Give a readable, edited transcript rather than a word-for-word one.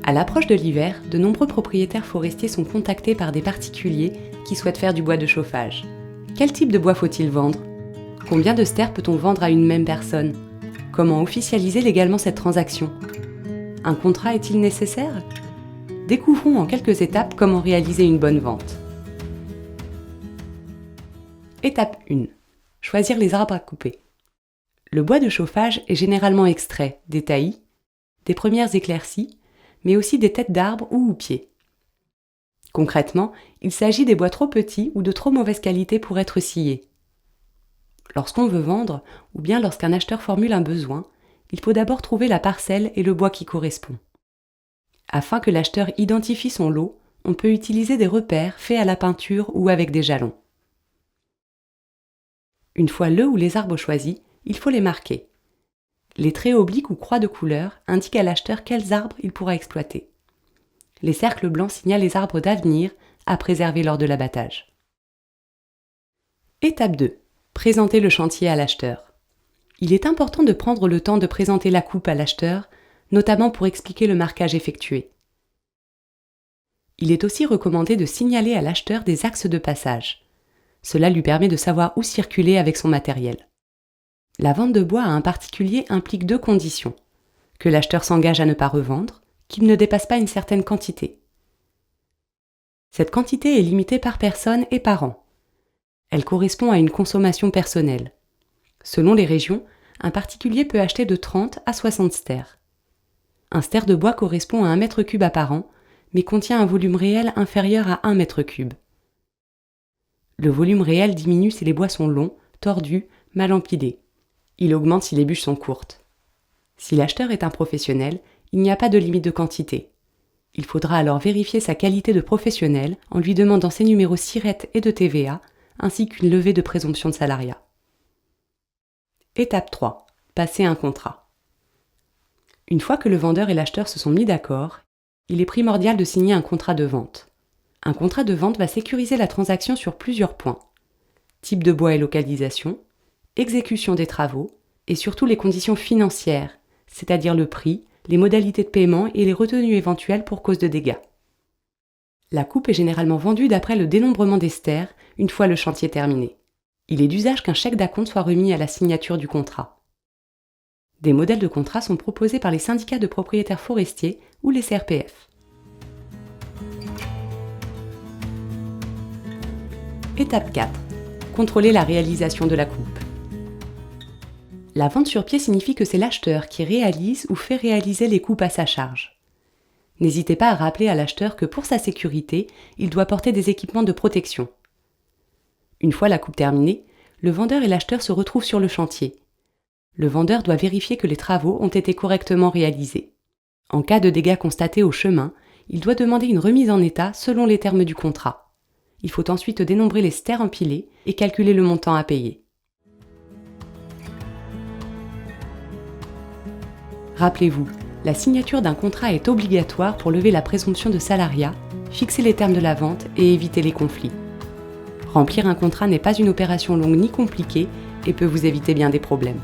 À l'approche de l'hiver, de nombreux propriétaires forestiers sont contactés par des particuliers qui souhaitent faire du bois de chauffage. Quel type de bois faut-il vendre? Combien de stères peut-on vendre à une même personne? Comment officialiser légalement cette transaction? Un contrat est-il nécessaire? Découvrons en quelques étapes comment réaliser une bonne vente. Étape 1. Choisir les arbres à couper. Le bois de chauffage est généralement extrait des taillis, des premières éclaircies, mais aussi des têtes d'arbres ou houppiers. Concrètement, il s'agit des bois trop petits ou de trop mauvaise qualité pour être sciés. Lorsqu'on veut vendre, ou bien lorsqu'un acheteur formule un besoin, il faut d'abord trouver la parcelle et le bois qui correspond. Afin que l'acheteur identifie son lot, on peut utiliser des repères faits à la peinture ou avec des jalons. Une fois le ou les arbres choisis, il faut les marquer. Les traits obliques ou croix de couleur indiquent à l'acheteur quels arbres il pourra exploiter. Les cercles blancs signalent les arbres d'avenir à préserver lors de l'abattage. Étape 2. Présenter le chantier à l'acheteur. Il est important de prendre le temps de présenter la coupe à l'acheteur, notamment pour expliquer le marquage effectué. Il est aussi recommandé de signaler à l'acheteur des axes de passage. Cela lui permet de savoir où circuler avec son matériel. La vente de bois à un particulier implique 2 conditions. Que l'acheteur s'engage à ne pas revendre, qu'il ne dépasse pas une certaine quantité. Cette quantité est limitée par personne et par an. Elle correspond à une consommation personnelle. Selon les régions, un particulier peut acheter de 30 à 60 stères. Un stère de bois correspond à 1 mètre cube par an, mais contient un volume réel inférieur à 1 mètre cube. Le volume réel diminue si les bois sont longs, tordus, mal empilés. Il augmente si les bûches sont courtes. Si l'acheteur est un professionnel, il n'y a pas de limite de quantité. Il faudra alors vérifier sa qualité de professionnel en lui demandant ses numéros SIRET et de TVA, ainsi qu'une levée de présomption de salariat. Étape 3. Passer un contrat. Une fois que le vendeur et l'acheteur se sont mis d'accord, il est primordial de signer un contrat de vente. Un contrat de vente va sécuriser la transaction sur plusieurs points. Type de bois et localisation, exécution des travaux et surtout les conditions financières, c'est-à-dire le prix, les modalités de paiement et les retenues éventuelles pour cause de dégâts. La coupe est généralement vendue d'après le dénombrement des stères une fois le chantier terminé. Il est d'usage qu'un chèque d'acompte soit remis à la signature du contrat. Des modèles de contrat sont proposés par les syndicats de propriétaires forestiers ou les CRPF. Étape 4. Contrôler la réalisation de la coupe. La vente sur pied signifie que c'est l'acheteur qui réalise ou fait réaliser les coupes à sa charge. N'hésitez pas à rappeler à l'acheteur que pour sa sécurité, il doit porter des équipements de protection. Une fois la coupe terminée, le vendeur et l'acheteur se retrouvent sur le chantier. Le vendeur doit vérifier que les travaux ont été correctement réalisés. En cas de dégâts constatés au chemin, il doit demander une remise en état selon les termes du contrat. Il faut ensuite dénombrer les stères empilés et calculer le montant à payer. Rappelez-vous, la signature d'un contrat est obligatoire pour lever la présomption de salariat, fixer les termes de la vente et éviter les conflits. Remplir un contrat n'est pas une opération longue ni compliquée et peut vous éviter bien des problèmes.